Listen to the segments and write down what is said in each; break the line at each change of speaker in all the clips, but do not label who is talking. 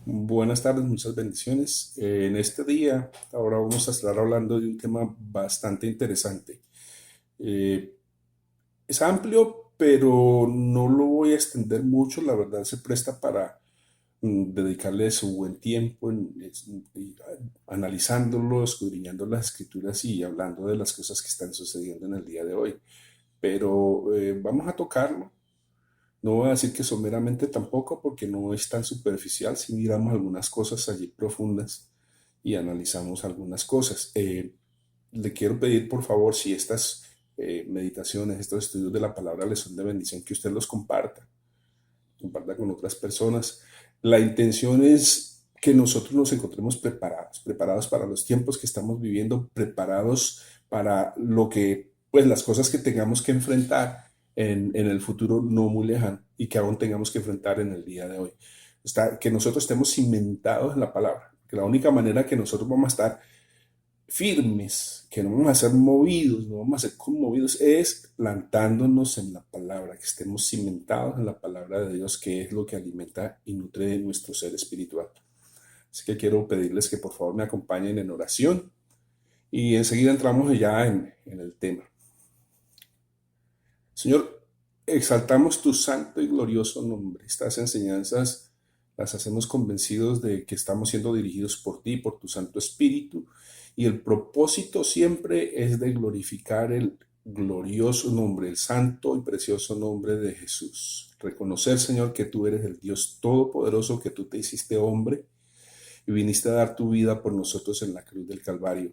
Buenas tardes, muchas bendiciones. En este día, ahora vamos a estar hablando de un tema bastante interesante. Eh, es amplio, pero no lo voy a extender mucho. La verdad se presta para dedicarle su buen tiempo analizándolo, escudriñando las escrituras y hablando de las cosas que están sucediendo en el día de hoy. Pero vamos a tocarlo. No voy a decir que someramente tampoco, porque no es tan superficial si miramos algunas cosas allí profundas y analizamos algunas cosas. Le quiero pedir, por favor, si estas meditaciones, estos estudios de la palabra les son de bendición, que usted los comparta con otras personas. La intención es que nosotros nos encontremos preparados para los tiempos que estamos viviendo, preparados para lo que, pues las cosas que tengamos que enfrentar en el futuro no muy lejano y que aún tengamos que enfrentar en el día de hoy. Que nosotros estemos cimentados en la palabra, que la única manera que nosotros vamos a estar firmes, que no vamos a ser movidos, no vamos a ser conmovidos, es plantándonos en la palabra, que estemos cimentados en la palabra de Dios, que es lo que alimenta y nutre nuestro ser espiritual. Así que quiero pedirles que por favor me acompañen en oración y enseguida entramos ya en el tema. Señor, exaltamos tu santo y glorioso nombre. Estas enseñanzas las hacemos convencidos de que estamos siendo dirigidos por ti, por tu Santo Espíritu, y el propósito siempre es de glorificar el glorioso nombre, el santo y precioso nombre de Jesús. Reconocer, Señor, que tú eres el Dios todopoderoso, que tú te hiciste hombre y viniste a dar tu vida por nosotros en la cruz del Calvario.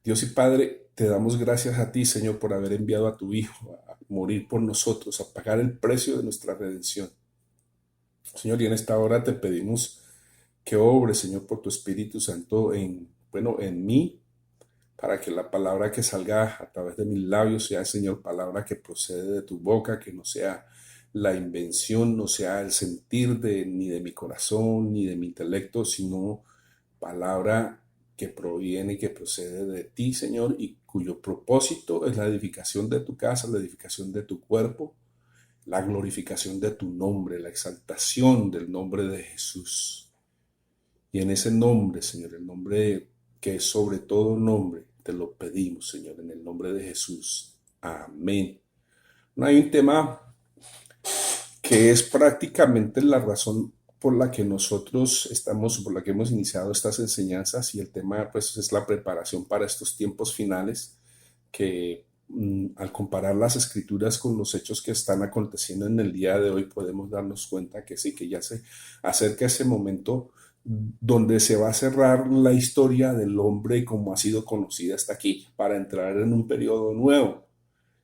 Dios y Padre, te damos gracias a ti, Señor, por haber enviado a tu Hijo a morir por nosotros, a pagar el precio de nuestra redención. Señor, y en esta hora te pedimos que obres, Señor, por tu Espíritu Santo en mí, para que la palabra que salga a través de mis labios sea, Señor, palabra que procede de tu boca, que no sea la invención, no sea el sentir ni de mi corazón, ni de mi intelecto, sino palabra que proviene y que procede de ti, Señor, y cuyo propósito es la edificación de tu casa, la edificación de tu cuerpo, la glorificación de tu nombre, la exaltación del nombre de Jesús. Y en ese nombre, Señor, el nombre que es sobre todo nombre, te lo pedimos, Señor, en el nombre de Jesús. Amén. No hay un tema que es prácticamente la razón por la que nosotros estamos, por la que hemos iniciado estas enseñanzas, y el tema pues es la preparación para estos tiempos finales que al comparar las escrituras con los hechos que están aconteciendo en el día de hoy podemos darnos cuenta que sí, que ya se acerca ese momento donde se va a cerrar la historia del hombre como ha sido conocida hasta aquí, para entrar en un periodo nuevo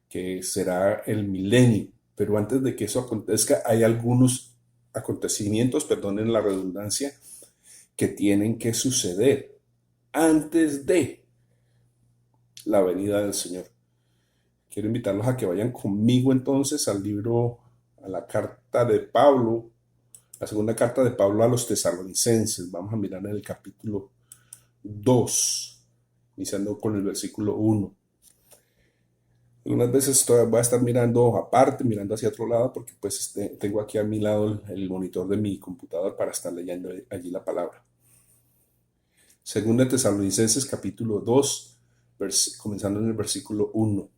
que será el milenio. Pero antes de que eso acontezca, hay algunos acontecimientos, perdonen la redundancia, que tienen que suceder antes de la venida del Señor. Quiero invitarlos a que vayan conmigo entonces al libro, a la carta de Pablo, la segunda carta de Pablo a los tesalonicenses. Vamos a mirar en el capítulo 2, iniciando con el versículo 1. Algunas veces voy a estar mirando aparte, mirando hacia otro lado, porque pues tengo aquí a mi lado el monitor de mi computador para estar leyendo allí la palabra. Segunda de Tesalonicenses capítulo 2, comenzando en el versículo 1.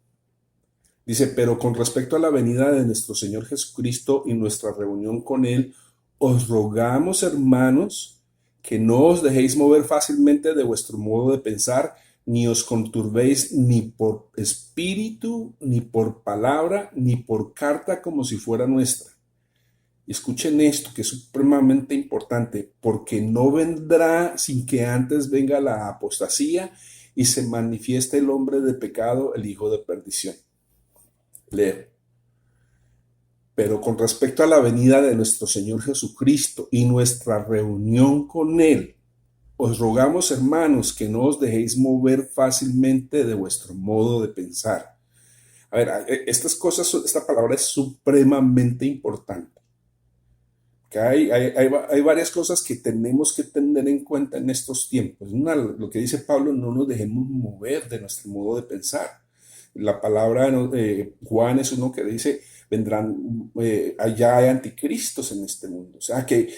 Dice, pero con respecto a la venida de nuestro Señor Jesucristo y nuestra reunión con Él, os rogamos, hermanos, que no os dejéis mover fácilmente de vuestro modo de pensar, ni os conturbéis ni por espíritu, ni por palabra, ni por carta como si fuera nuestra. Y escuchen esto, que es supremamente importante, porque no vendrá sin que antes venga la apostasía y se manifieste el hombre de pecado, el hijo de perdición. Leo. Pero con respecto a la venida de nuestro Señor Jesucristo y nuestra reunión con Él, os rogamos, hermanos, que no os dejéis mover fácilmente de vuestro modo de pensar. A ver, esta palabra es supremamente importante. Que hay varias cosas que tenemos que tener en cuenta en estos tiempos. Lo que dice Pablo, no nos dejemos mover de nuestro modo de pensar. La palabra Juan es uno que dice, vendrán, allá hay anticristos en este mundo. O sea que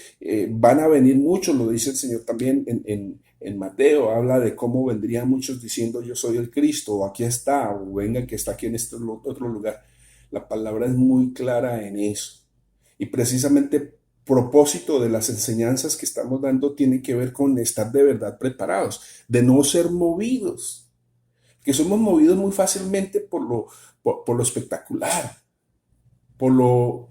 van a venir muchos, lo dice el Señor también en Mateo, habla de cómo vendrían muchos diciendo yo soy el Cristo, o aquí está, o venga que está aquí en este otro lugar. La palabra es muy clara en eso. Y precisamente propósito de las enseñanzas que estamos dando tiene que ver con estar de verdad preparados, de no ser movidos, que somos movidos muy fácilmente por lo espectacular, por lo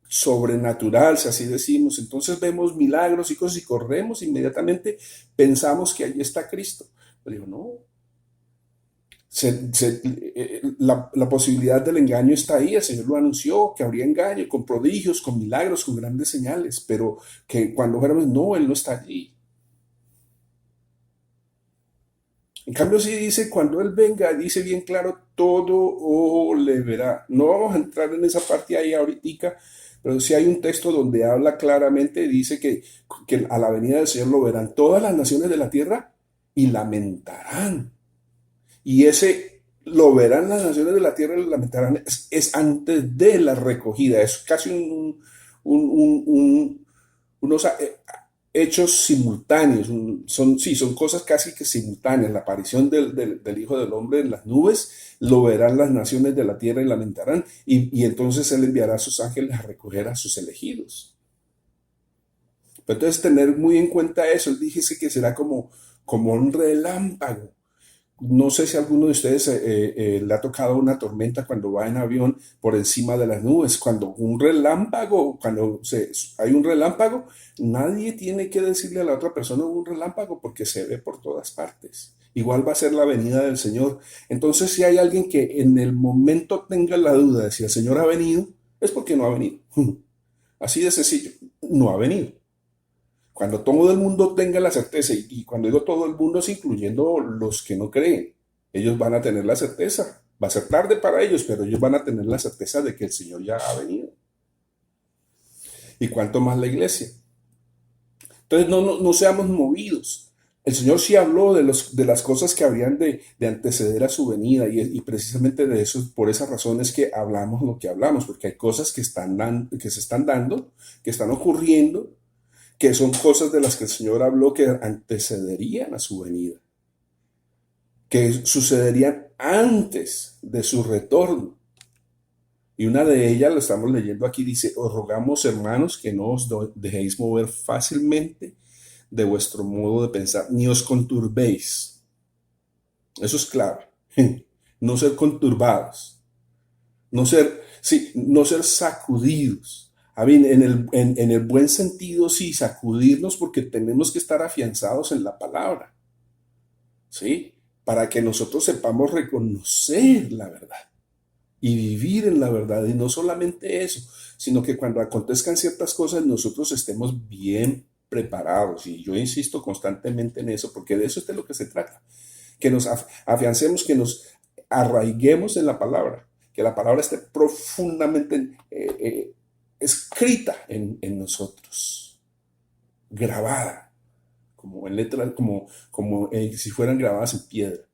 sobrenatural, si así decimos. Entonces vemos milagros y cosas y corremos inmediatamente, pensamos que allí está Cristo. Pero digo, no, la posibilidad del engaño está ahí, el Señor lo anunció, que habría engaño, con prodigios, con milagros, con grandes señales, pero que cuando fuéramos, no, Él no está allí. En cambio, sí dice, cuando Él venga, dice bien claro, todo ojo le verá. No vamos a entrar en esa parte ahí ahorita, pero sí hay un texto donde habla claramente, dice que a la venida del Señor lo verán todas las naciones de la tierra y lamentarán. Y ese lo verán las naciones de la tierra y lo lamentarán es antes de la recogida, es casi unos hechos simultáneos, sí, son cosas casi que simultáneas. La aparición del Hijo del Hombre en las nubes, lo verán las naciones de la tierra y lamentarán, y entonces Él enviará a sus ángeles a recoger a sus elegidos. Pero entonces tener muy en cuenta eso, Él dijese que será como un relámpago. No sé si a alguno de ustedes le ha tocado una tormenta cuando va en avión por encima de las nubes. Cuando hay un relámpago, nadie tiene que decirle a la otra persona un relámpago porque se ve por todas partes. Igual va a ser la venida del Señor. Entonces, si hay alguien que en el momento tenga la duda de si el Señor ha venido, es porque no ha venido. Así de sencillo, no ha venido. Cuando todo el mundo tenga la certeza, y cuando digo todo el mundo es incluyendo los que no creen, ellos van a tener la certeza. Va a ser tarde para ellos, pero ellos van a tener la certeza de que el Señor ya ha venido. ¿Y cuánto más la iglesia? Entonces no seamos movidos. El Señor sí habló de las cosas que habrían de anteceder a su venida, y precisamente de eso, por esas razones que hablamos lo que hablamos, porque hay cosas que se están dando, que están ocurriendo, que son cosas de las que el Señor habló que antecederían a su venida, que sucederían antes de su retorno. Y una de ellas, lo estamos leyendo aquí, dice, os rogamos, hermanos, que no os dejéis mover fácilmente de vuestro modo de pensar, ni os conturbéis. Eso es clave. No ser conturbados, no ser sacudidos. A ver, en el buen sentido, sí, sacudirnos porque tenemos que estar afianzados en la palabra, ¿sí? Para que nosotros sepamos reconocer la verdad y vivir en la verdad. Y no solamente eso, sino que cuando acontezcan ciertas cosas nosotros estemos bien preparados. Y yo insisto constantemente en eso, porque de eso es de lo que se trata. Que nos afiancemos, que nos arraiguemos en la palabra, que la palabra esté profundamente escrita en nosotros, grabada, como en letras, como si fueran grabadas en piedra.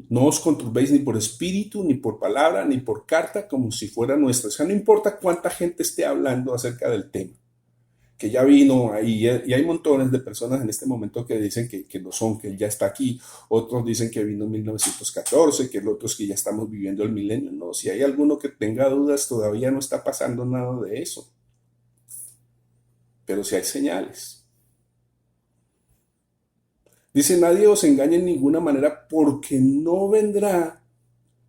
No os conturbéis ni por espíritu, ni por palabra, ni por carta, como si fuera nuestra. O sea, no importa cuánta gente esté hablando acerca del tema, que ya vino ahí, y hay montones de personas en este momento que dicen que no son, que ya está aquí. Otros dicen que vino en 1914, que los otros que ya estamos viviendo el milenio. No, si hay alguno que tenga dudas, todavía no está pasando nada de eso. Pero sí hay señales. Dice, nadie os engañe en ninguna manera, porque no vendrá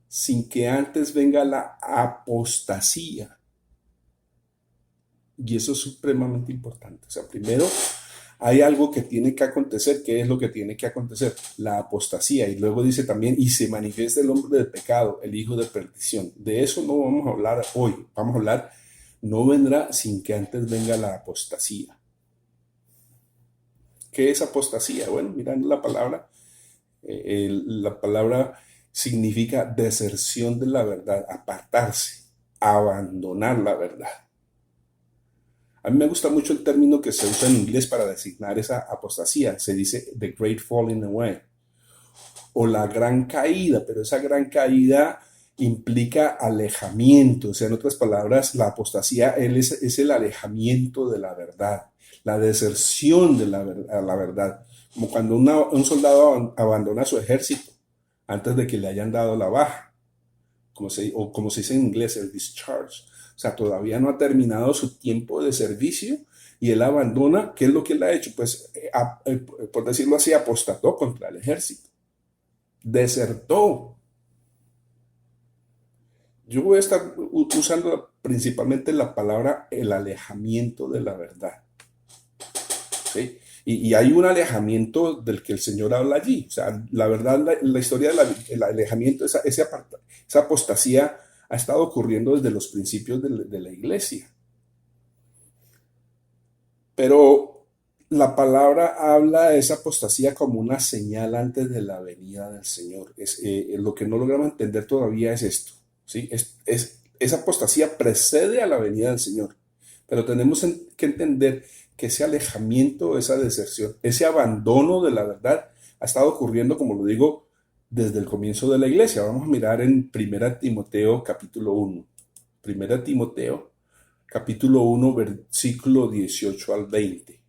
sin que antes venga la apostasía. Y eso es supremamente importante. O sea, primero hay algo que tiene que acontecer. ¿Qué es lo que tiene que acontecer? La apostasía. Y luego dice también, y se manifiesta el hombre del pecado, el hijo de perdición. De eso no vamos a hablar hoy. Vamos a hablar, no vendrá sin que antes venga la apostasía. ¿Qué es apostasía? Bueno, mirando la palabra significa deserción de la verdad, apartarse, abandonar la verdad. A mí me gusta mucho el término que se usa en inglés para designar esa apostasía. Se dice the great falling away o la gran caída, pero esa gran caída implica alejamiento, o sea, en otras palabras, la apostasía es el alejamiento de la verdad, la deserción de a la verdad, como cuando un soldado abandona su ejército antes de que le hayan dado la baja, como se dice en inglés, el discharge. O sea, todavía no ha terminado su tiempo de servicio y él abandona. ¿Qué es lo que él ha hecho? Pues, por decirlo así, apostató contra el ejército, desertó. Yo voy a estar usando principalmente la palabra el alejamiento de la verdad. ¿Sí? Y hay un alejamiento del que el Señor habla allí. O sea, la verdad, la historia del alejamiento, esa apostasía ha estado ocurriendo desde los principios de la iglesia. Pero la palabra habla de esa apostasía como una señal antes de la venida del Señor. Lo que no logramos entender todavía es esto. ¿Sí? Esa apostasía precede a la venida del Señor. Pero tenemos que entender que ese alejamiento, esa deserción, ese abandono de la verdad ha estado ocurriendo, como lo digo, desde el comienzo de la iglesia. Vamos a mirar en 1 Timoteo capítulo 1. 1 Timoteo capítulo 1, versículo 18 al 20.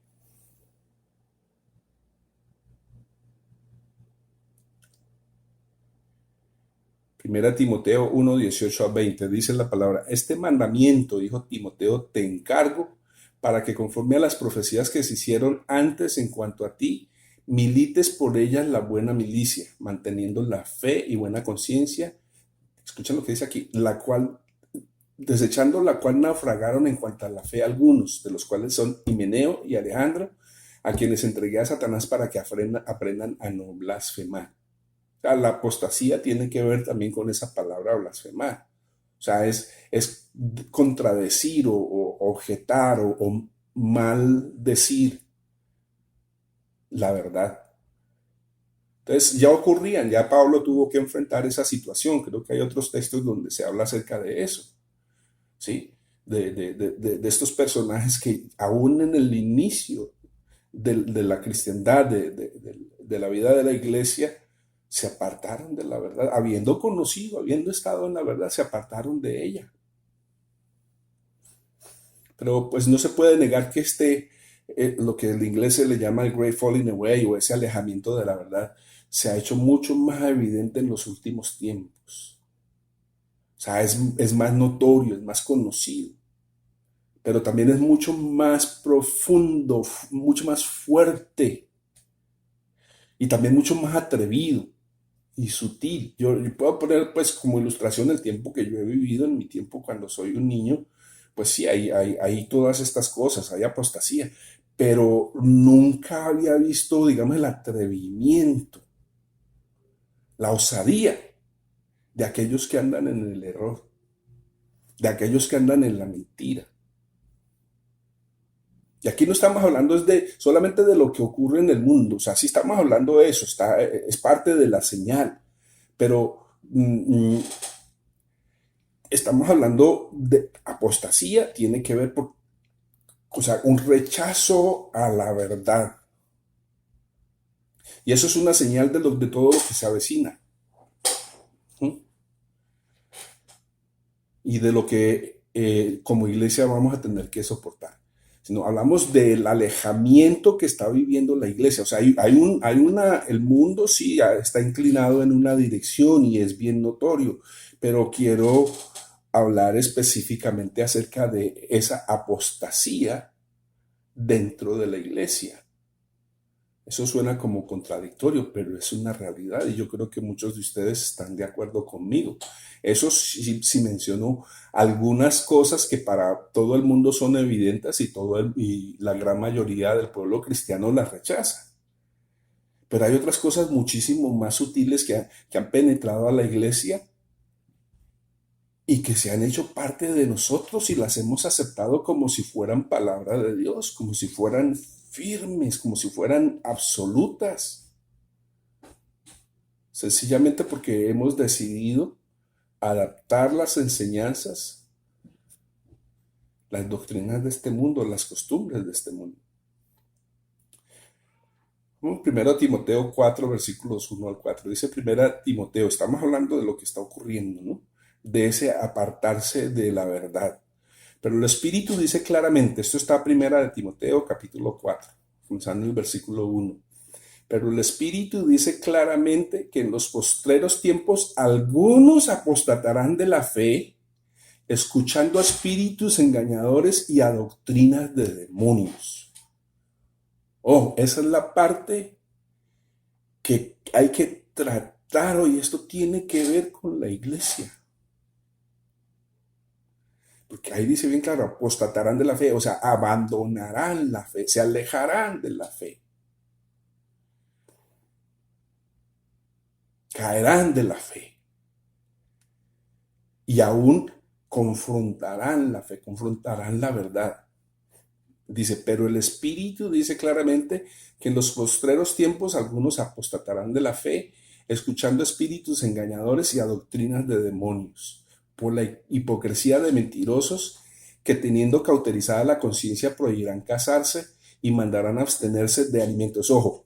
Primera Timoteo 1, 18 a 20, dice la palabra: este mandamiento, hijo Timoteo, te encargo para que conforme a las profecías que se hicieron antes en cuanto a ti, milites por ellas la buena milicia, manteniendo la fe y buena conciencia. Escuchen lo que dice aquí: desechando la cual naufragaron en cuanto a la fe algunos, de los cuales son Himeneo y Alejandro, a quienes entregué a Satanás para que aprendan a no blasfemar. O sea, la apostasía tiene que ver también con esa palabra blasfemar. O sea, es contradecir o objetar o mal decir la verdad. Entonces ya ocurrían, ya Pablo tuvo que enfrentar esa situación. Creo que hay otros textos donde se habla acerca de eso, ¿sí? De estos personajes que aún en el inicio de la cristiandad, de la vida de la iglesia, se apartaron de la verdad, habiendo conocido, habiendo estado en la verdad, se apartaron de ella. Pero pues no se puede negar que lo que en inglés se le llama el great falling away o ese alejamiento de la verdad, se ha hecho mucho más evidente en los últimos tiempos. O sea, es más notorio, es más conocido, pero también es mucho más profundo, mucho más fuerte y también mucho más atrevido y sutil. Yo puedo poner pues como ilustración el tiempo que yo he vivido, en mi tiempo cuando soy un niño. Pues sí, hay todas estas cosas, hay apostasía, pero nunca había visto, digamos, el atrevimiento, la osadía de aquellos que andan en el error, de aquellos que andan en la mentira. Y aquí no estamos hablando solamente de lo que ocurre en el mundo. O sea, sí estamos hablando de eso, es parte de la señal, pero estamos hablando de apostasía, tiene que ver o sea, un rechazo a la verdad. Y eso es una señal de todo lo que se avecina. ¿Sí? Y de lo que como iglesia vamos a tener que soportar. Sino hablamos del alejamiento que está viviendo la iglesia. O sea, el mundo sí está inclinado en una dirección y es bien notorio, pero quiero hablar específicamente acerca de esa apostasía dentro de la iglesia. Eso suena como contradictorio, pero es una realidad y yo creo que muchos de ustedes están de acuerdo conmigo. Eso sí mencionó algunas cosas que para todo el mundo son evidentes y la gran mayoría del pueblo cristiano las rechaza. Pero hay otras cosas muchísimo más sutiles que han penetrado a la iglesia y que se han hecho parte de nosotros y las hemos aceptado como si fueran palabra de Dios, como si fueran firmes, como si fueran absolutas. Sencillamente porque hemos decidido adaptar las enseñanzas, las doctrinas de este mundo, las costumbres de este mundo. Primero Timoteo 4, versículos 1 al 4. Dice Primera Timoteo, estamos hablando de lo que está ocurriendo, ¿no? de ese apartarse de la verdad. Pero el Espíritu dice claramente, esto está primera de Timoteo capítulo 4, comenzando en el versículo 1. Pero el Espíritu dice claramente que en los postreros tiempos algunos apostatarán de la fe, escuchando a espíritus engañadores y a doctrinas de demonios. Oh, esa es la parte que hay que tratar hoy. Esto tiene que ver con la iglesia. Porque ahí dice bien claro, apostatarán de la fe, o sea, abandonarán la fe, se alejarán de la fe, caerán de la fe y aún confrontarán la fe, confrontarán la verdad. Dice, pero el Espíritu dice claramente que en los postreros tiempos algunos apostatarán de la fe, escuchando espíritus engañadores y a doctrinas de demonios, por la hipocresía de mentirosos que teniendo cauterizada la conciencia prohibirán casarse y mandarán abstenerse de alimentos. Ojo,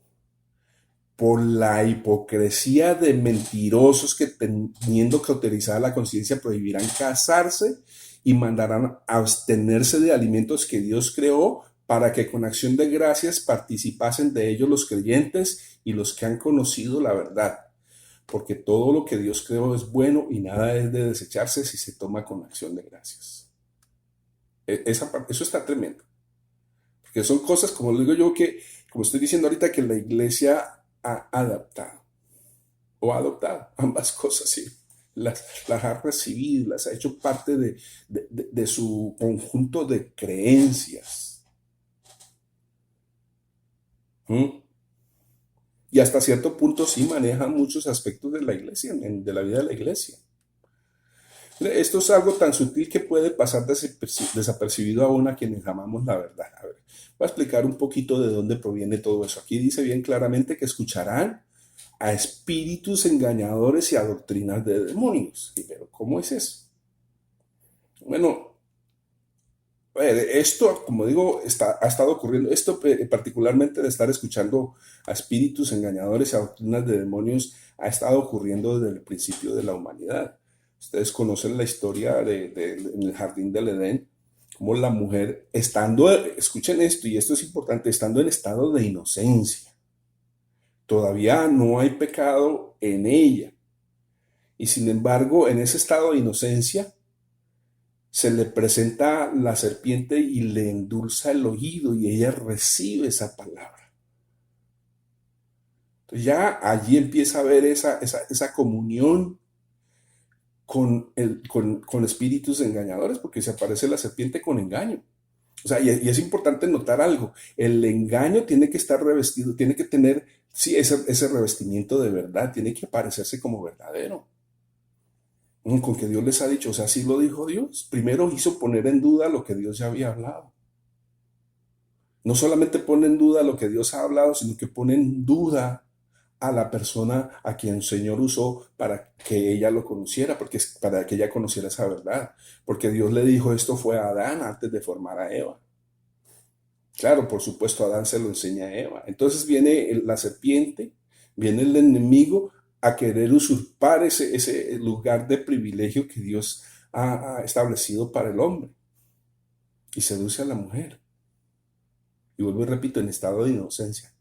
por la hipocresía de mentirosos que teniendo cauterizada la conciencia prohibirán casarse y mandarán abstenerse de alimentos que Dios creó para que con acción de gracias participasen de ellos los creyentes y los que han conocido la verdad. Porque todo lo que Dios creó es bueno y nada es de desecharse si se toma con acción de gracias. Eso está tremendo. Porque son cosas, como lo digo yo, que, como estoy diciendo ahorita, que la iglesia ha adaptado o ha adoptado ambas cosas, sí. Las ha recibido, las ha hecho parte de su conjunto de creencias. ¿Mm? Y hasta cierto punto sí manejan muchos aspectos de la iglesia, de la vida de la iglesia. Esto es algo tan sutil que puede pasar desapercibido aún a quienes amamos la verdad. A ver, voy a explicar un poquito de dónde proviene todo eso. Aquí dice bien claramente que escucharán a espíritus engañadores y a doctrinas de demonios. Pero ¿cómo es eso? Bueno, esto, como digo, ha estado ocurriendo. Esto particularmente de estar escuchando a espíritus engañadores y a doctrinas de demonios ha estado ocurriendo desde el principio de la humanidad. Ustedes conocen la historia en el jardín del Edén, como la mujer, escuchen esto, y esto es importante, estando en estado de inocencia. Todavía no hay pecado en ella. Y sin embargo, en ese estado de inocencia, se le presenta la serpiente y le endulza el oído y ella recibe esa palabra. Entonces ya allí empieza a haber esa comunión con espíritus engañadores, porque se aparece la serpiente con engaño. O sea, y es importante notar algo, el engaño tiene que estar revestido, tiene que tener, sí, ese revestimiento de verdad, tiene que parecerse como verdadero. Con que Dios les ha dicho, o sea, sí lo dijo Dios. Primero hizo poner en duda lo que Dios ya había hablado. No solamente pone en duda lo que Dios ha hablado, sino que pone en duda a la persona a quien el Señor usó para que ella lo conociera, para que ella conociera esa verdad. Porque Dios le dijo, esto fue a Adán antes de formar a Eva. Claro, por supuesto, Adán se lo enseña a Eva. Entonces viene la serpiente, viene el enemigo a querer usurpar ese lugar de privilegio que Dios ha establecido para el hombre. Y seduce a la mujer. Y vuelvo y repito, en estado de inocencia.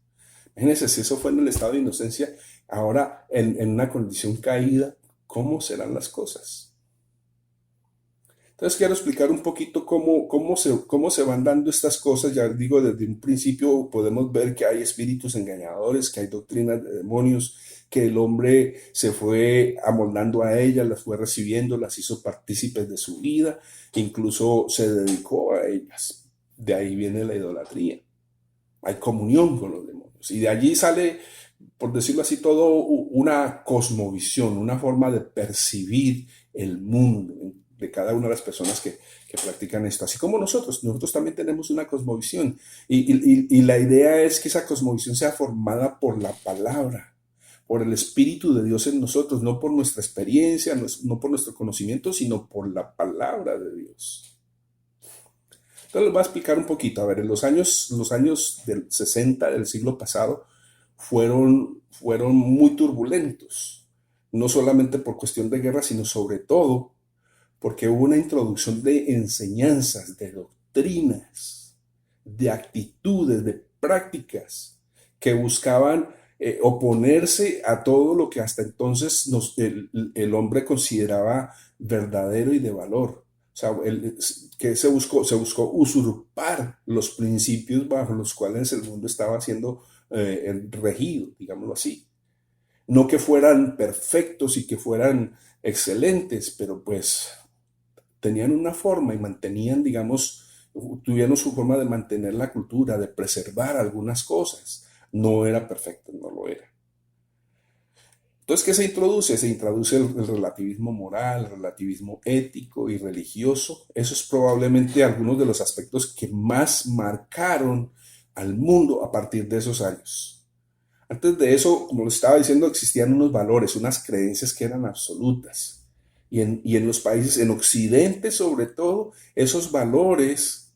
Imagínense, si eso fue en el estado de inocencia, ahora en una condición caída, ¿cómo serán las cosas? Entonces quiero explicar un poquito cómo se van dando estas cosas. Ya digo, desde un principio podemos ver que hay espíritus engañadores, que hay doctrinas de demonios, que el hombre se fue amoldando a ellas, las fue recibiendo, las hizo partícipes de su vida, incluso se dedicó a ellas. De ahí viene la idolatría. Hay comunión con los demonios. Y de allí sale, por decirlo así, todo una cosmovisión, una forma de percibir el mundo de cada una de las personas que practican esto. Así como nosotros también tenemos una cosmovisión. Y la idea es que esa cosmovisión sea formada por la palabra, por el Espíritu de Dios en nosotros, no por nuestra experiencia, no por nuestro conocimiento, sino por la palabra de Dios. Entonces les voy a explicar un poquito. A ver, en los años del 60 del siglo pasado fueron muy turbulentos, no solamente por cuestión de guerra, sino sobre todo porque hubo una introducción de enseñanzas, de doctrinas, de actitudes, de prácticas que buscaban oponerse a todo lo que hasta entonces el hombre consideraba verdadero y de valor. O sea, que se buscó usurpar los principios bajo los cuales el mundo estaba siendo regido, digámoslo así. No que fueran perfectos y que fueran excelentes, pero pues tenían una forma y mantenían, digamos, tuvieron su forma de mantener la cultura, de preservar algunas cosas. No era perfecto, no lo era. Entonces, ¿qué se introduce? Se introduce el relativismo moral, el relativismo ético y religioso. Eso es probablemente algunos de los aspectos que más marcaron al mundo a partir de esos años. Antes de eso, como les estaba diciendo, existían unos valores, unas creencias que eran absolutas. Y en los países, en Occidente sobre todo, esos valores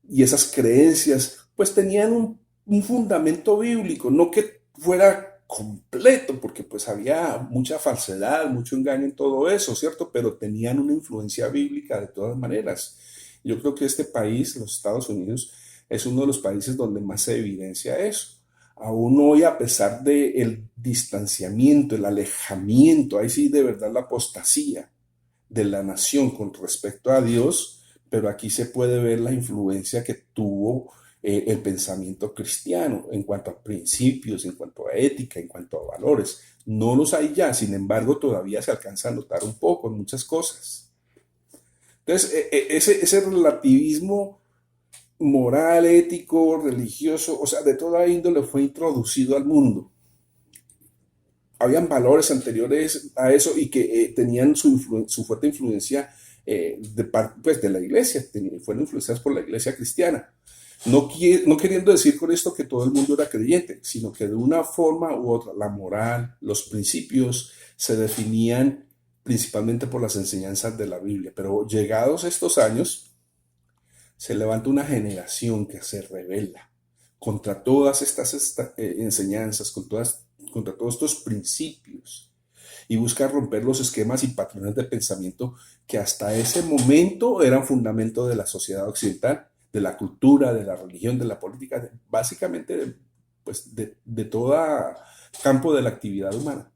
y esas creencias, pues tenían un fundamento bíblico, no que fuera completo, porque pues había mucha falsedad, mucho engaño en todo eso, ¿cierto? Pero tenían una influencia bíblica de todas maneras. Yo creo que este país, los Estados Unidos, es uno de los países donde más se evidencia eso. Aún hoy, a pesar del distanciamiento, el alejamiento, ahí sí de verdad la apostasía de la nación con respecto a Dios, pero aquí se puede ver la influencia que tuvo el pensamiento cristiano en cuanto a principios, en cuanto a ética, en cuanto a valores. No los hay ya, sin embargo, todavía se alcanza a notar un poco en muchas cosas. Entonces, ese relativismo moral, ético, religioso, o sea, de toda índole fue introducido al mundo. Habían valores anteriores a eso y que tenían su fuerte influencia pues, de la iglesia, fueron influenciadas por la iglesia cristiana. No queriendo decir con esto que todo el mundo era creyente, sino que de una forma u otra la moral, los principios se definían principalmente por las enseñanzas de la Biblia. Pero llegados estos años, se levanta una generación que se rebela contra todas estas enseñanzas, contra todos estos principios y busca romper los esquemas y patrones de pensamiento que hasta ese momento eran fundamento de la sociedad occidental, de la cultura, de la religión, de la política, básicamente pues de todo campo de la actividad humana.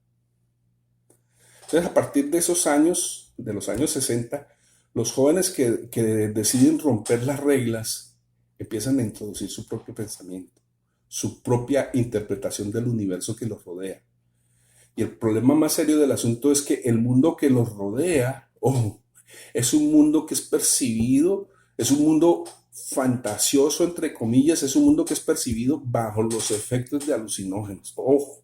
Entonces, a partir de esos años, de los años 60, los jóvenes que deciden romper las reglas empiezan a introducir su propio pensamiento, su propia interpretación del universo que los rodea. Y el problema más serio del asunto es que el mundo que los rodea, es un mundo que es percibido, es un mundo fantasioso, entre comillas, es un mundo que es percibido bajo los efectos de alucinógenos. Ojo,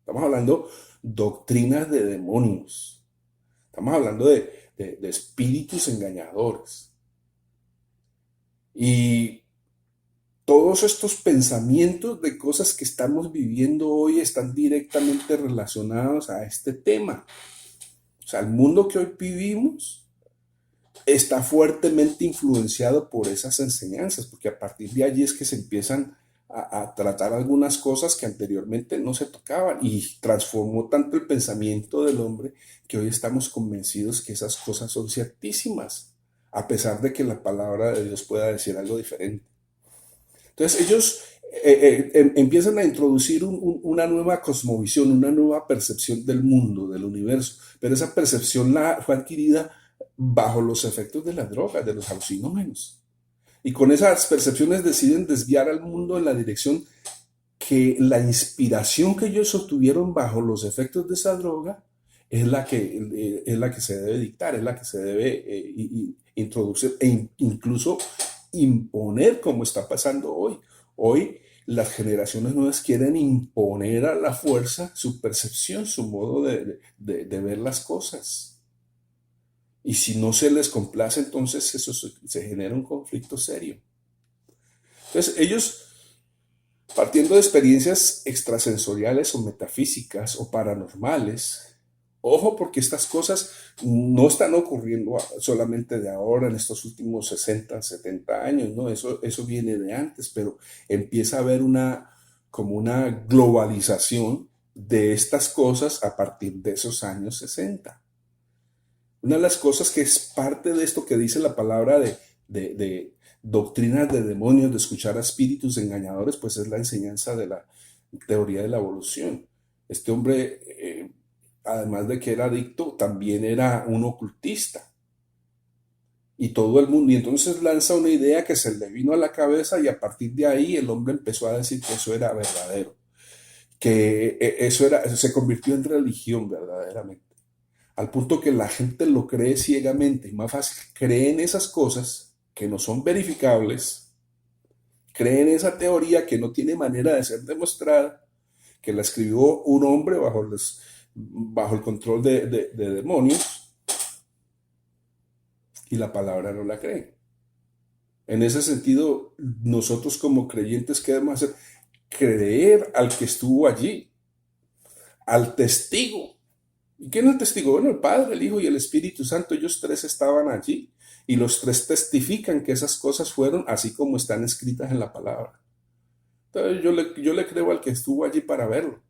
estamos hablando doctrinas de demonios, estamos hablando de espíritus engañadores. Y todos estos pensamientos de cosas que estamos viviendo hoy están directamente relacionados a este tema. O sea, el mundo que hoy vivimos está fuertemente influenciado por esas enseñanzas, porque a partir de allí es que se empiezan a tratar algunas cosas que anteriormente no se tocaban y transformó tanto el pensamiento del hombre que hoy estamos convencidos que esas cosas son ciertísimas, a pesar de que la palabra de Dios pueda decir algo diferente. Entonces ellos empiezan a introducir una nueva cosmovisión, una nueva percepción del mundo, del universo, pero esa percepción fue adquirida bajo los efectos de las drogas, de los alucinógenos. Y con esas percepciones deciden desviar al mundo en la dirección que la inspiración que ellos obtuvieron bajo los efectos de esa droga es la que se debe dictar, es la que se debe introducir e incluso imponer como está pasando hoy. Hoy las generaciones nuevas quieren imponer a la fuerza su percepción, su modo de ver las cosas. Y si no se les complace, entonces eso se genera un conflicto serio. Entonces ellos, partiendo de experiencias extrasensoriales o metafísicas o paranormales, ojo porque estas cosas no están ocurriendo solamente de ahora, en estos últimos 60, 70 años, ¿no? Eso viene de antes, pero empieza a haber como una globalización de estas cosas a partir de esos años 60. Una de las cosas que es parte de esto que dice la palabra de doctrinas de demonios, de escuchar a espíritus engañadores, pues es la enseñanza de la teoría de la evolución. Este hombre, además de que era adicto, también era un ocultista. Y todo el mundo, y entonces lanza una idea que se le vino a la cabeza y a partir de ahí el hombre empezó a decir que eso era verdadero, que eso era, eso se convirtió en religión verdaderamente, al punto que la gente lo cree ciegamente y más fácil, creen esas cosas que no son verificables, creen esa teoría que no tiene manera de ser demostrada, que la escribió un hombre bajo el control de demonios y la palabra no la creen. En ese sentido, nosotros como creyentes, ¿qué debemos hacer? Creer al que estuvo allí, al testigo. ¿Y quién es el testigo? Bueno, el Padre, el Hijo y el Espíritu Santo, ellos tres estaban allí y los tres testifican que esas cosas fueron así como están escritas en la palabra. Entonces yo le creo al que estuvo allí para verlo.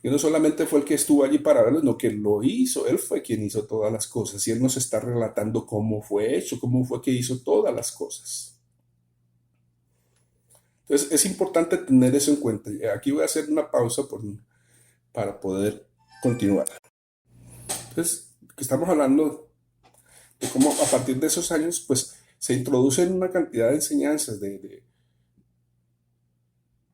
Y no solamente fue el que estuvo allí para verlo, sino que lo hizo. Él fue quien hizo todas las cosas y él nos está relatando cómo fue hecho, cómo fue que hizo todas las cosas. Entonces es importante tener eso en cuenta. Aquí voy a hacer una pausa para poder continuar. Entonces, que estamos hablando de cómo a partir de esos años, pues se introducen una cantidad de enseñanzas,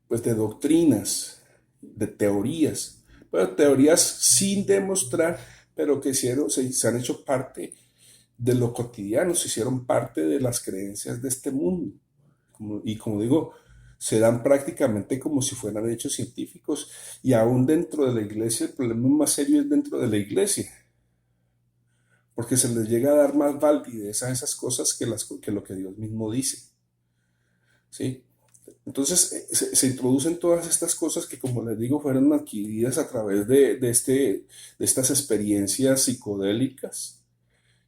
pues, de doctrinas, de teorías, pero teorías sin demostrar, pero que se han hecho parte de lo cotidiano, se hicieron parte de las creencias de este mundo. Y como digo, se dan prácticamente como si fueran hechos científicos. Y aún dentro de la iglesia, el problema más serio es dentro de la iglesia, porque se les llega a dar más validez a esas cosas que lo que Dios mismo dice. ¿Sí? Entonces se introducen todas estas cosas que, como les digo, fueron adquiridas a través de estas experiencias psicodélicas,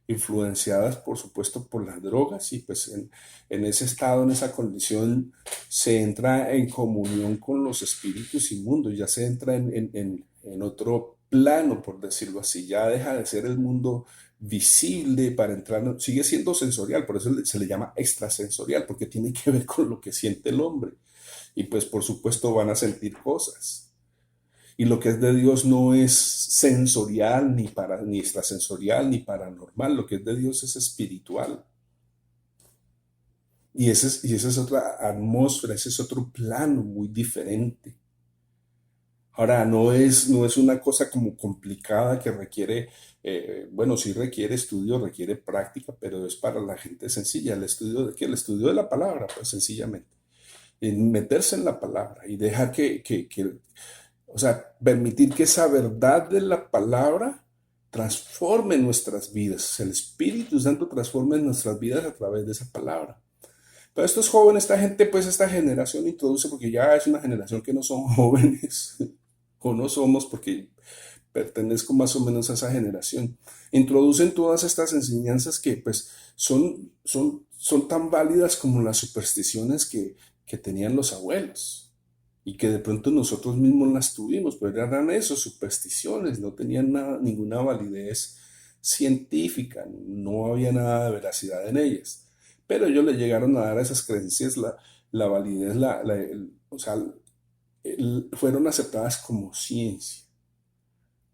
influenciadas por supuesto por las drogas, y pues en ese estado, en esa condición, se entra en comunión con los espíritus inmundos, ya se entra en otro plano, por decirlo así, ya deja de ser el mundo visible para entrar, sigue siendo sensorial, por eso se le llama extrasensorial, porque tiene que ver con lo que siente el hombre, y pues por supuesto van a sentir cosas. Y lo que es de Dios no es sensorial, ni extrasensorial, ni paranormal. Lo que es de Dios es espiritual. Y esa es otra atmósfera, ese es otro plano muy diferente. Ahora, no es una cosa como complicada que requiere, bueno, sí requiere estudio, requiere práctica, pero es para la gente sencilla. ¿El estudio de qué? El estudio de la palabra, pues sencillamente. En meterse en la palabra y dejar o sea, permitir que esa verdad de la palabra transforme nuestras vidas. El Espíritu Santo transforme nuestras vidas a través de esa palabra. Pero estos jóvenes, esta gente, pues esta generación introduce, porque ya es una generación que no son jóvenes, o no somos, porque pertenezco más o menos a esa generación. Introducen todas estas enseñanzas que pues son tan válidas como las supersticiones que tenían los abuelos y que de pronto nosotros mismos las tuvimos, pero eran eso, supersticiones, no tenían ninguna validez científica, no había nada de veracidad en ellas. Pero ellos le llegaron a dar a esas creencias la validez, o sea, fueron aceptadas como ciencia,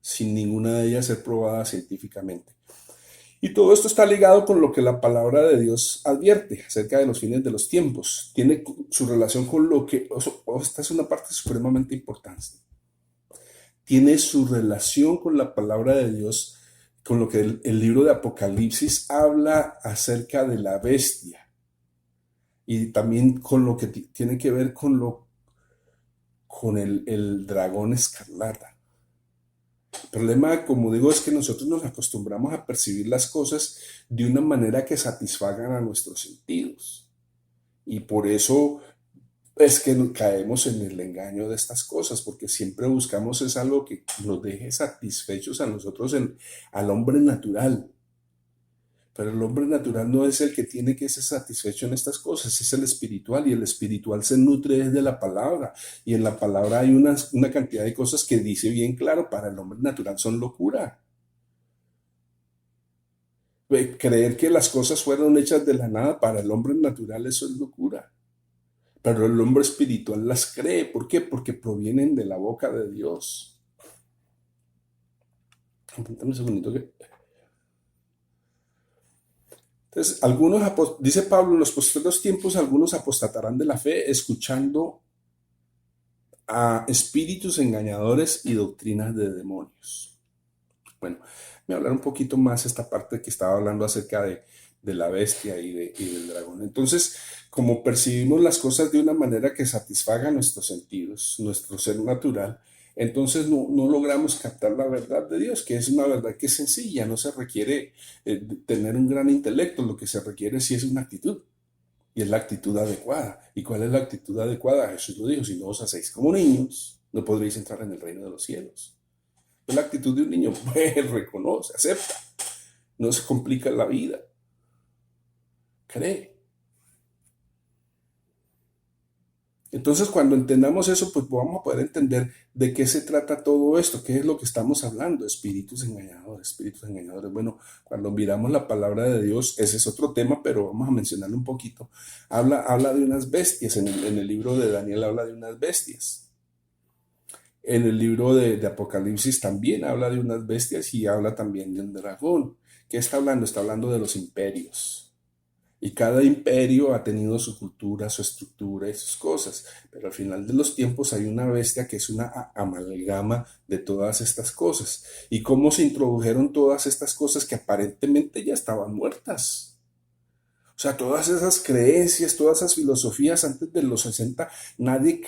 sin ninguna de ellas ser probada científicamente. Y todo esto está ligado con lo que la palabra de Dios advierte acerca de los fines de los tiempos. Tiene su relación con lo que, esta es una parte supremamente importante, tiene su relación con la palabra de Dios, con lo que el libro de Apocalipsis habla acerca de la bestia. Y también con lo que tiene que ver con el dragón escarlata. El problema, como digo, es que nosotros nos acostumbramos a percibir las cosas de una manera que satisfagan a nuestros sentidos. Y por eso es que caemos en el engaño de estas cosas, porque siempre buscamos es algo que nos deje satisfechos a nosotros, al hombre natural. Pero el hombre natural no es el que tiene que ser satisfecho en estas cosas, es el espiritual, y el espiritual se nutre desde la palabra, y en la palabra hay una cantidad de cosas que dice bien claro, para el hombre natural son locura. Creer que las cosas fueron hechas de la nada para el hombre natural, eso es locura. Pero el hombre espiritual las cree. ¿Por qué? Porque provienen de la boca de Dios. Permítame un segundito que... Entonces, dice Pablo, en los posteriores tiempos algunos apostatarán de la fe, escuchando a espíritus engañadores y doctrinas de demonios. Bueno, voy a hablar un poquito más esta parte que estaba hablando acerca de la bestia y del dragón. Entonces, como percibimos las cosas de una manera que satisfaga nuestros sentidos, nuestro ser natural, entonces no logramos captar la verdad de Dios, que es una verdad que es sencilla, no se requiere tener un gran intelecto, lo que se requiere sí es una actitud. Y es la actitud adecuada. ¿Y cuál es la actitud adecuada? Jesús lo dijo, si no os hacéis como niños, no podréis entrar en el reino de los cielos. Es la actitud de un niño, pues reconoce, acepta, no se complica la vida, cree. Entonces, cuando entendamos eso, pues vamos a poder entender de qué se trata todo esto, qué es lo que estamos hablando, espíritus engañadores, espíritus engañadores. Bueno, cuando miramos la palabra de Dios, ese es otro tema, pero vamos a mencionarlo un poquito. Habla de unas bestias, en el libro de Daniel habla de unas bestias. En el libro de Apocalipsis también habla de unas bestias y habla también de un dragón. ¿Qué está hablando? Está hablando de los imperios. Y cada imperio ha tenido su cultura, su estructura y sus cosas. Pero al final de los tiempos hay una bestia que es una amalgama de todas estas cosas. ¿Y cómo se introdujeron todas estas cosas que aparentemente ya estaban muertas? O sea, todas esas creencias, todas esas filosofías antes de los 60, nadie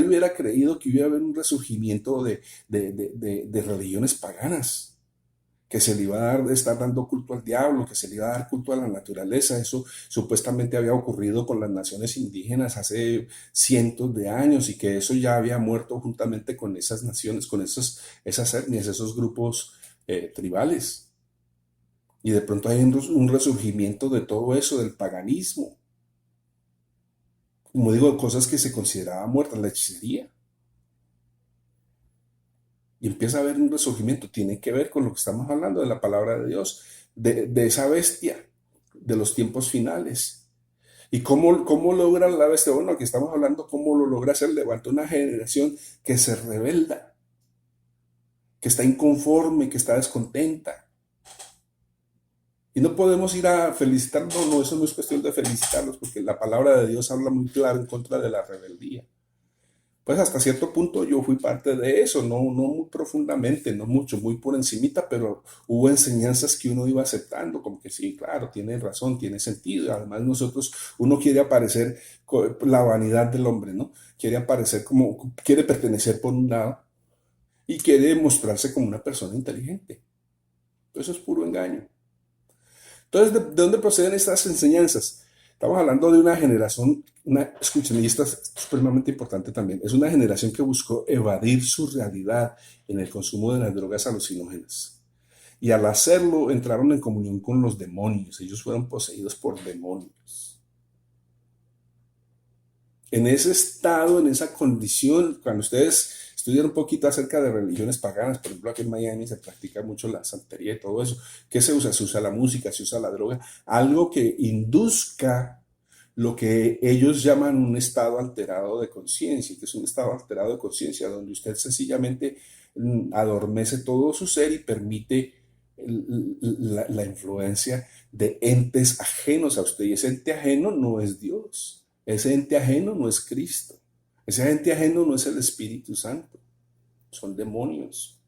hubiera creído que iba a haber un resurgimiento de religiones paganas, que se le iba a estar dando culto al diablo, que se le iba a dar culto a la naturaleza. Eso supuestamente había ocurrido con las naciones indígenas hace cientos de años y que eso ya había muerto juntamente con esas naciones, con esas etnias, esos grupos tribales. Y de pronto hay un resurgimiento de todo eso, del paganismo. Como digo, cosas que se consideraban muertas, la hechicería. Y empieza a haber un resurgimiento. Tiene que ver con lo que estamos hablando de la palabra de Dios, de esa bestia, de los tiempos finales. ¿Y cómo logra la bestia? Bueno, aquí estamos hablando cómo lo logra hacer. Levanta una generación que se rebelda, que está inconforme, que está descontenta. Y no podemos ir a felicitarlos, no, eso no es cuestión de felicitarlos, porque la palabra de Dios habla muy claro en contra de la rebeldía. Pues hasta cierto punto yo fui parte de eso, no muy profundamente, no mucho, muy por encimita, pero hubo enseñanzas que uno iba aceptando, como que sí, claro, tiene razón, tiene sentido. Además uno quiere aparecer, la vanidad del hombre, ¿no? Quiere aparecer quiere pertenecer por un lado y quiere mostrarse como una persona inteligente. Eso es puro engaño. Entonces, ¿de dónde proceden estas enseñanzas? Estamos hablando de una generación, escuchen, y esto es supremamente importante también, es una generación que buscó evadir su realidad en el consumo de las drogas alucinógenas. Y al hacerlo entraron en comunión con los demonios, ellos fueron poseídos por demonios. En ese estado, en esa condición, cuando ustedes estudian un poquito acerca de religiones paganas, por ejemplo aquí en Miami se practica mucho la santería y todo eso, ¿qué se usa? Se usa la música, se usa la droga, algo que induzca lo que ellos llaman un estado alterado de conciencia, que es un estado alterado de conciencia donde usted sencillamente adormece todo su ser y permite la influencia de entes ajenos a usted, y ese ente ajeno no es Dios. Ese ente ajeno no es Cristo. Ese ente ajeno no es el Espíritu Santo. Son demonios.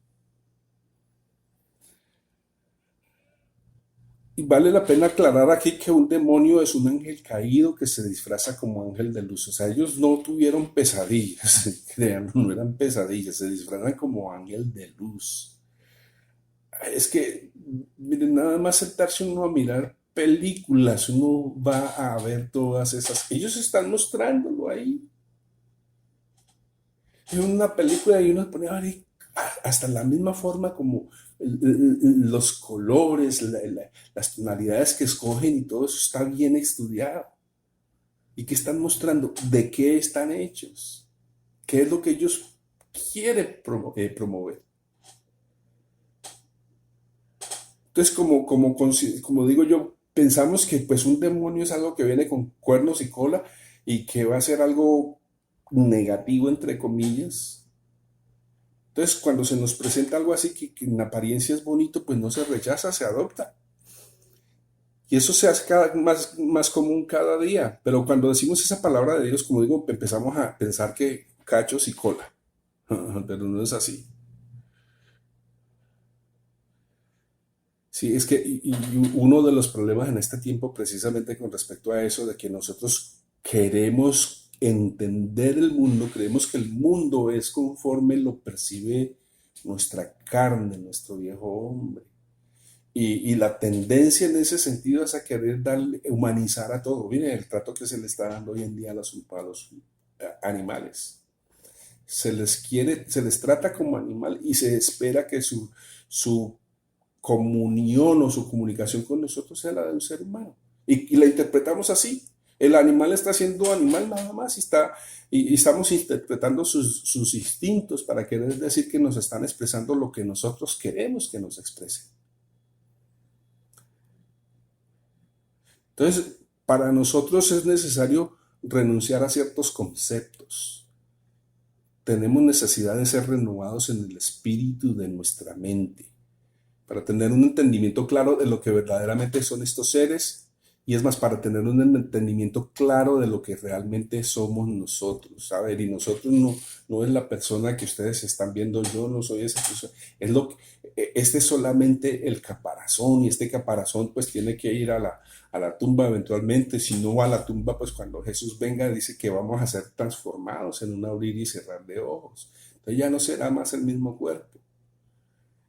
Y vale la pena aclarar aquí que un demonio es un ángel caído que se disfraza como ángel de luz. O sea, ellos no tuvieron pesadillas, crean, no eran pesadillas, se disfrazan como ángel de luz. Es que, miren, nada más sentarse uno a mirar películas, uno va a ver todas esas. Ellos están mostrándolo ahí. En una película y uno se pone a ver hasta la misma forma como los colores, las tonalidades que escogen y todo eso está bien estudiado. ¿Y qué están mostrando? ¿De qué están hechos? ¿Qué es lo que ellos quieren promover? Entonces, como digo yo, pensamos que pues un demonio es algo que viene con cuernos y cola y que va a ser algo negativo, entre comillas. Entonces, cuando se nos presenta algo así que en apariencia es bonito, pues no se rechaza, se adopta. Y eso se hace más común cada día. Pero cuando decimos esa palabra de Dios, como digo, empezamos a pensar que cachos y cola. Pero no es así. Sí, es que y uno de los problemas en este tiempo, precisamente con respecto a eso, de que nosotros queremos entender el mundo, creemos que el mundo es conforme lo percibe nuestra carne, nuestro viejo hombre. Y la tendencia en ese sentido es a querer darle, humanizar a todo. Miren el trato que se le está dando hoy en día a los animales. Se les trata como animal y se espera que su comunión o su comunicación con nosotros sea la de un ser humano. Y la interpretamos así. El animal está siendo animal nada más y estamos interpretando sus instintos para querer decir que nos están expresando lo que nosotros queremos que nos expresen. Entonces, para nosotros es necesario renunciar a ciertos conceptos. Tenemos necesidad de ser renovados en el espíritu de nuestra mente, para tener un entendimiento claro de lo que verdaderamente son estos seres, y es más, para tener un entendimiento claro de lo que realmente somos nosotros. A ver, y nosotros no es la persona que ustedes están viendo, yo no soy esa persona, este es solamente el caparazón, y este caparazón pues tiene que ir a la tumba eventualmente. Si no va a la tumba, pues cuando Jesús venga dice que vamos a ser transformados en un abrir y cerrar de ojos. Entonces ya no será más el mismo cuerpo,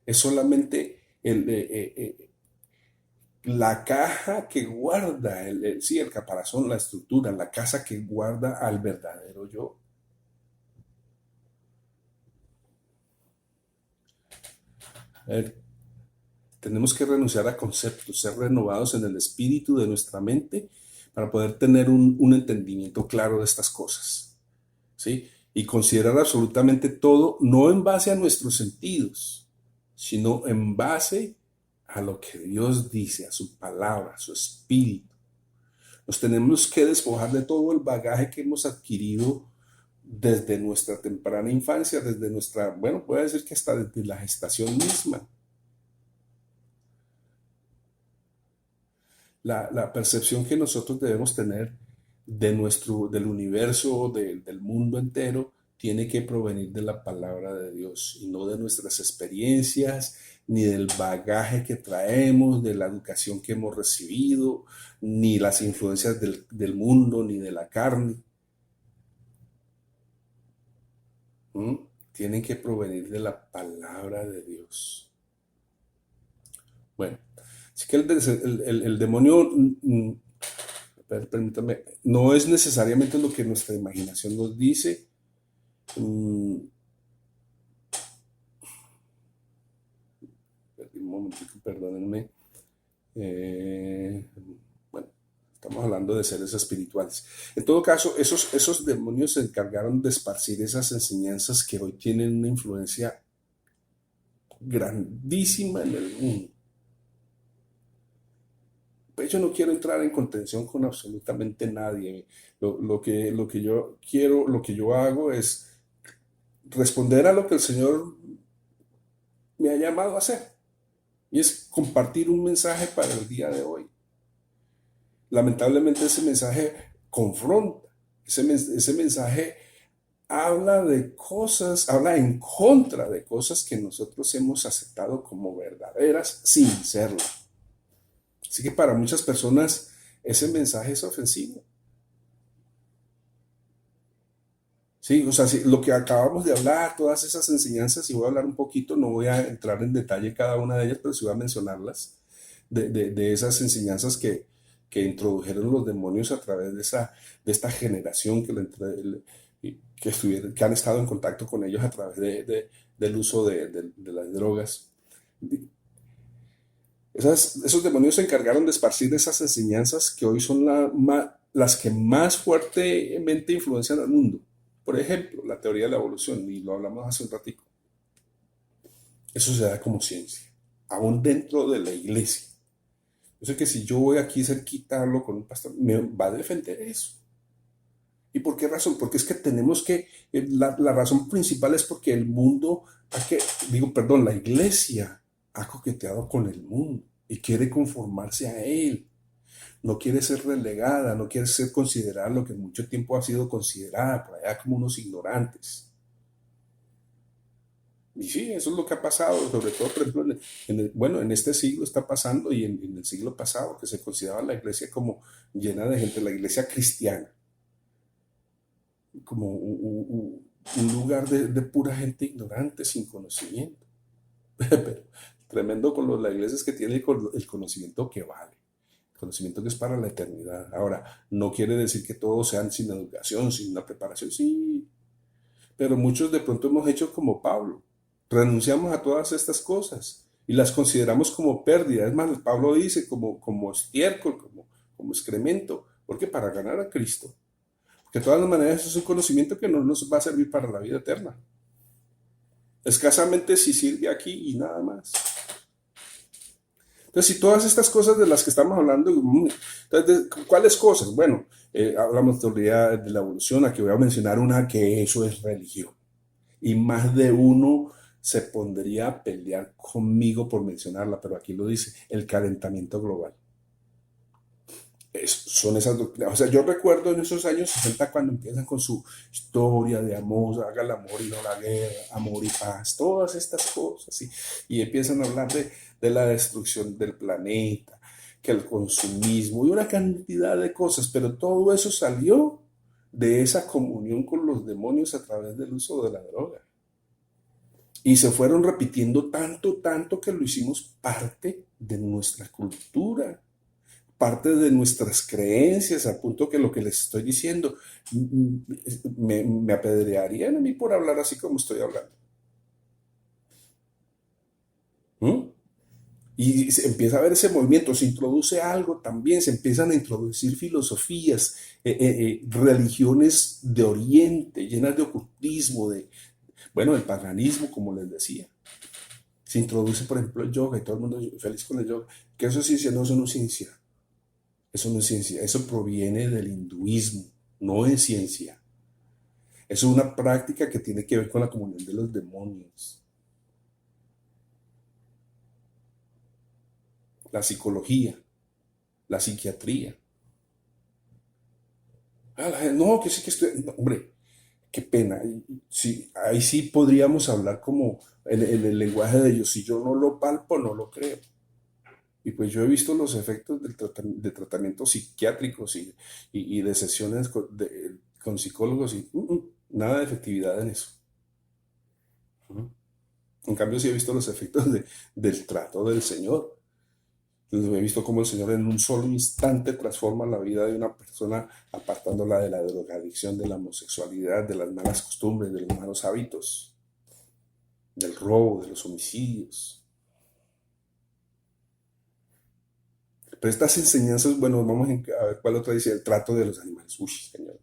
es solamente la caja que guarda, sí, el caparazón, la estructura, la casa que guarda al verdadero yo. A ver, tenemos que renunciar a conceptos, ser renovados en el espíritu de nuestra mente para poder tener un entendimiento claro de estas cosas, ¿sí? Y considerar absolutamente todo, no en base a nuestros sentidos, sino en base a lo que Dios dice, a su palabra, a su espíritu. Nos tenemos que despojar de todo el bagaje que hemos adquirido desde nuestra temprana infancia, desde nuestra, bueno, puede decir que hasta desde la gestación misma. La percepción que nosotros debemos tener del universo, del mundo entero, tiene que provenir de la palabra de Dios y no de nuestras experiencias, ni del bagaje que traemos, de la educación que hemos recibido, ni las influencias del mundo, ni de la carne. ¿Mm? Tienen que provenir de la palabra de Dios. Bueno, así que el demonio, permítame, no es necesariamente lo que nuestra imaginación nos dice. Un momentito, perdónenme. Bueno, estamos hablando de seres espirituales. En todo caso, esos demonios se encargaron de esparcir esas enseñanzas que hoy tienen una influencia grandísima en el mundo. Pues yo no quiero entrar en contención con absolutamente nadie. Lo que yo quiero, lo que yo hago es responder a lo que el Señor me ha llamado a hacer. Y es compartir un mensaje para el día de hoy. Lamentablemente ese mensaje confronta. Ese mensaje habla de cosas, habla en contra de cosas que nosotros hemos aceptado como verdaderas sin serlo. Así que para muchas personas ese mensaje es ofensivo. Sí, o sea, sí, lo que acabamos de hablar, todas esas enseñanzas, y voy a hablar un poquito, no voy a entrar en detalle cada una de ellas, pero sí voy a mencionarlas, de esas enseñanzas que introdujeron los demonios a través de esta generación que han estado en contacto con ellos a través del uso de las drogas. Esos demonios se encargaron de esparcir esas enseñanzas que hoy son las que más fuertemente influencian al mundo. Por ejemplo, la teoría de la evolución, y lo hablamos hace un ratito. Eso se da como ciencia. aún dentro de la iglesia. Yo sé que si yo voy aquí cerquita, hablo con un pastor, me va a defender eso. ¿Y por qué razón? Porque es que tenemos que, la razón principal es porque el mundo, la iglesia ha coqueteado con el mundo y quiere conformarse a él. No quiere ser relegada, no quiere ser considerada lo que mucho tiempo ha sido considerada por allá como unos ignorantes. Y sí, eso es lo que ha pasado, sobre todo, por ejemplo, en este siglo está pasando y en el siglo pasado, que se consideraba la iglesia como llena de gente, la iglesia cristiana, como un lugar de pura gente ignorante, sin conocimiento. Pero tremendo con la iglesia es que tiene el conocimiento que vale, el conocimiento que es para la eternidad. Ahora, no quiere decir que todos sean sin educación, sin una preparación, sí, pero muchos de pronto hemos hecho como Pablo, renunciamos a todas estas cosas y las consideramos como pérdida. Es más, Pablo dice como estiércol, como excremento, porque para ganar a Cristo. Que de todas las maneras es un conocimiento que no nos va a servir para la vida eterna. Escasamente si sirve aquí y nada más. Entonces, si todas estas cosas de las que estamos hablando, entonces, ¿cuáles cosas? Bueno, hablamos de teoría de la evolución, aquí voy a mencionar una que eso es religión. Y más de uno se pondría a pelear conmigo por mencionarla, pero aquí lo dice, el calentamiento global. Son esas doctrinas. O sea, yo recuerdo en esos años 60 cuando empiezan con su historia de amor, haga el amor y no la guerra, amor y paz, todas estas cosas, ¿sí? Y empiezan a hablar de la destrucción del planeta, que el consumismo y una cantidad de cosas, pero todo eso salió de esa comunión con los demonios a través del uso de la droga. Y se fueron repitiendo tanto, tanto que lo hicimos parte de nuestra cultura, parte de nuestras creencias, a punto que lo que les estoy diciendo me apedrearían a mí por hablar así como estoy hablando. ¿Mm? Y se empieza a ver ese movimiento, se introduce algo también, se empiezan a introducir filosofías, religiones de Oriente, llenas de ocultismo, el paganismo, como les decía. Se introduce, por ejemplo, el yoga y todo el mundo feliz con el yoga. Que eso es ciencia, no, eso no es ciencia. Eso no es ciencia, eso proviene del hinduismo, no es ciencia. Eso es una práctica que tiene que ver con la comunión de los demonios. La psicología, la psiquiatría. No, que sí que estoy. No, hombre, qué pena. Sí, ahí sí podríamos hablar como en el lenguaje de ellos. Si yo no lo palpo, no lo creo. Y pues yo he visto los efectos de tratamientos psiquiátricos y de sesiones con psicólogos y nada de efectividad en eso. Ujú. En cambio, sí he visto los efectos del trato del Señor. He visto cómo el Señor en un solo instante transforma la vida de una persona, apartándola de la drogadicción, de la homosexualidad, de las malas costumbres, de los malos hábitos, del robo, de los homicidios. Pero estas enseñanzas, bueno, vamos a ver cuál otra dice, el trato de los animales. Uy, Señor.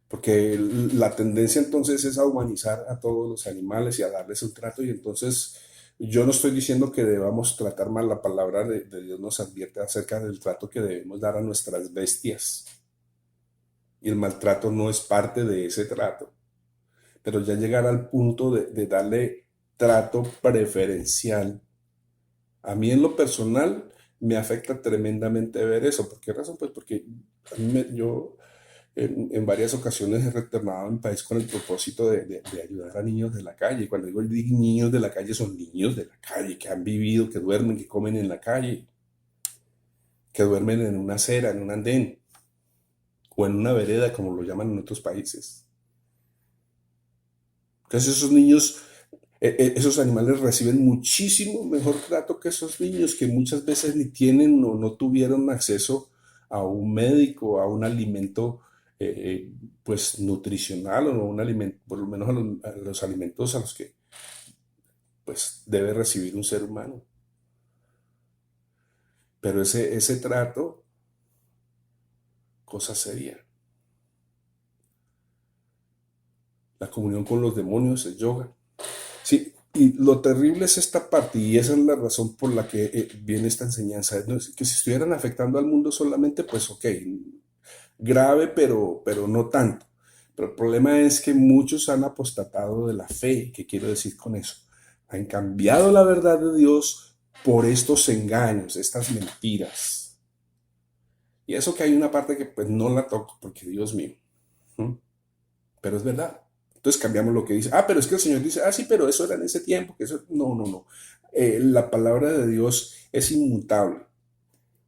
Porque la tendencia entonces es a humanizar a todos los animales y a darles un trato y entonces yo no estoy diciendo que debamos tratar mal, la palabra de Dios nos advierte acerca del trato que debemos dar a nuestras bestias y el maltrato no es parte de ese trato, pero ya llegar al punto de darle trato preferencial. A mí en lo personal me afecta tremendamente ver eso. ¿Por qué razón? Pues porque yo en varias ocasiones he retornado a mi país con el propósito de ayudar a niños de la calle. Cuando digo niños de la calle, son niños de la calle que han vivido, que duermen, que comen en la calle, que duermen en una acera, en un andén o en una vereda, como lo llaman en otros países. Entonces esos niños, esos animales reciben muchísimo mejor trato que esos niños que muchas veces ni tienen o no tuvieron acceso a un médico, a un alimento pues nutricional o un alimento, por lo menos a los alimentos a los que pues debe recibir un ser humano. Pero ese trato, cosa seria. La comunión con los demonios, el yoga. Sí, Y lo terrible es esta parte, y esa es la razón por la que viene esta enseñanza. No es que si estuvieran afectando al mundo solamente, pues ok, grave, pero no tanto. Pero el problema es que muchos han apostatado de la fe. ¿Qué quiero decir con eso? Han cambiado la verdad de Dios por estos engaños, estas mentiras. Y eso que hay una parte que pues no la toco, porque Dios mío. ¿Mm? Pero es verdad. Entonces cambiamos lo que dice. Ah, pero es que el Señor dice, ah, sí, pero eso era en ese tiempo. Que eso... No, no, no. La palabra de Dios es inmutable.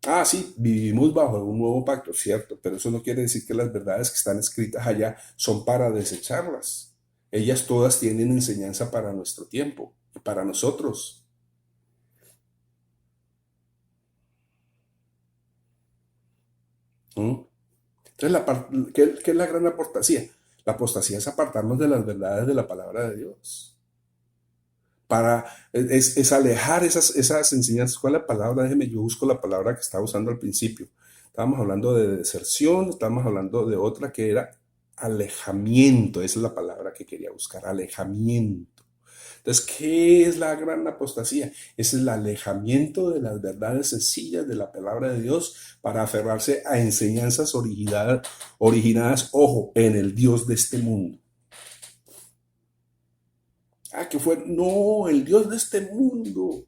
Ah, sí, vivimos bajo un nuevo pacto, cierto, pero eso no quiere decir que las verdades que están escritas allá son para desecharlas. Ellas todas tienen enseñanza para nuestro tiempo, para nosotros. ¿Mm? Entonces, ¿qué es la gran apostasía? La apostasía es apartarnos de las verdades de la palabra de Dios. Es alejar esas enseñanzas. ¿Cuál es la palabra? Déjeme, yo busco la palabra que estaba usando al principio. Estábamos hablando de deserción, estábamos hablando de otra que era alejamiento. Esa es la palabra que quería buscar, alejamiento. Entonces, ¿qué es la gran apostasía? Es el alejamiento de las verdades sencillas de la palabra de Dios para aferrarse a enseñanzas originadas, ojo, en el Dios de este mundo. Ah, que fue, no, el Dios de este mundo.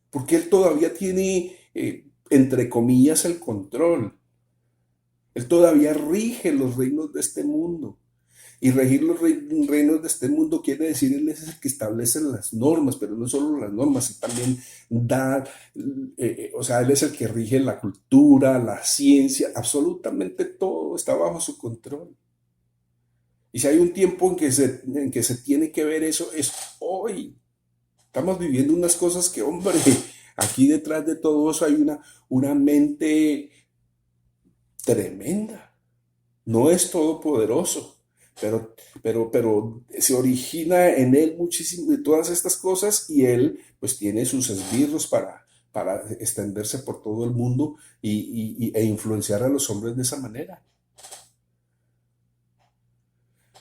Porque Él todavía tiene, entre comillas, el control. Él todavía rige los reinos de este mundo. Y regir los reinos de este mundo quiere decir, Él es el que establece las normas, pero no solo las normas, Él también da, o sea, Él es el que rige la cultura, la ciencia, absolutamente todo está bajo su control. Y si hay un tiempo en que se tiene que ver eso, es hoy. Estamos viviendo unas cosas que, hombre, aquí detrás de todo eso hay una mente tremenda. No es todopoderoso, pero se origina en él muchísimo de todas estas cosas y él pues tiene sus esbirros para extenderse por todo el mundo e influenciar a los hombres de esa manera.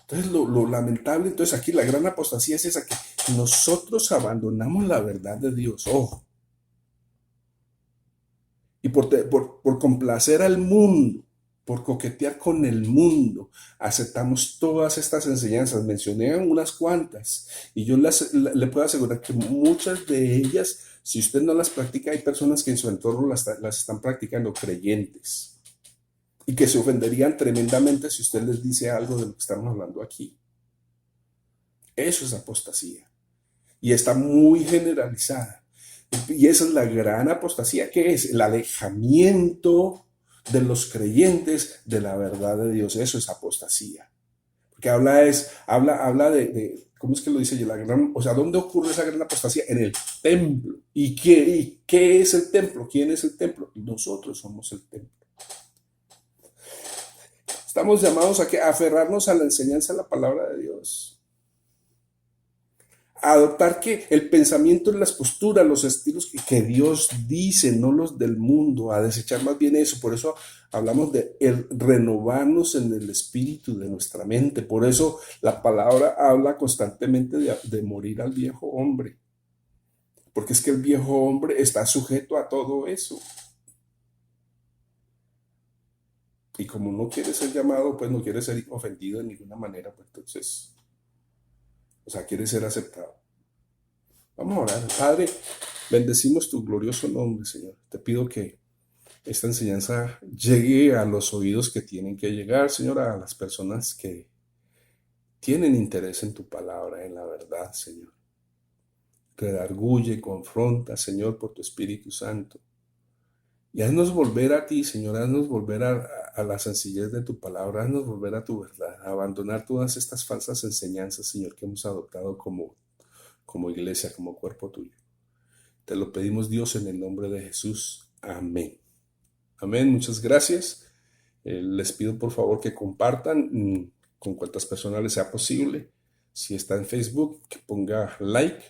Entonces lo lamentable, entonces aquí la gran apostasía es esa, que nosotros abandonamos la verdad de Dios, ojo, y por complacer al mundo, por coquetear con el mundo, aceptamos todas estas enseñanzas. Mencioné unas cuantas y yo le puedo asegurar que muchas de ellas, si usted no las practica, hay personas que en su entorno las están practicando, creyentes, y que se ofenderían tremendamente si usted les dice algo de lo que estamos hablando aquí. Eso es apostasía y está muy generalizada. Y esa es la gran apostasía, que es el alejamiento de los creyentes de la verdad de Dios. Eso es apostasía. Porque habla de ¿cómo es que lo dice yo? O sea, ¿dónde ocurre esa gran apostasía? En el templo. ¿Y qué es el templo? ¿Quién es el templo? Nosotros somos el templo. Estamos llamados a aferrarnos a la enseñanza de la palabra de Dios. A adoptar que el pensamiento, las posturas, los estilos que Dios dice, no los del mundo, a desechar más bien eso. Por eso hablamos de renovarnos en el espíritu de nuestra mente. Por eso la palabra habla constantemente de morir al viejo hombre. Porque es que el viejo hombre está sujeto a todo eso. Y como no quiere ser llamado, pues no quiere ser ofendido de ninguna manera, pues entonces, o sea, quiere ser aceptado. Vamos a orar. Padre, bendecimos tu glorioso nombre, Señor. Te pido que esta enseñanza llegue a los oídos que tienen que llegar, Señor, a las personas que tienen interés en tu palabra, en la verdad, Señor. Redarguye, confronta, Señor, por tu Espíritu Santo. Y haznos volver a ti, Señor, haznos volver a la sencillez de tu palabra, haznos volver a tu verdad, a abandonar todas estas falsas enseñanzas, Señor, que hemos adoptado como iglesia, como cuerpo tuyo. Te lo pedimos, Dios, en el nombre de Jesús. Amén. Amén, muchas gracias. Les pido por favor que compartan con cuantas personas les sea posible. Si está en Facebook, que ponga like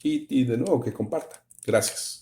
y de nuevo que comparta. Gracias.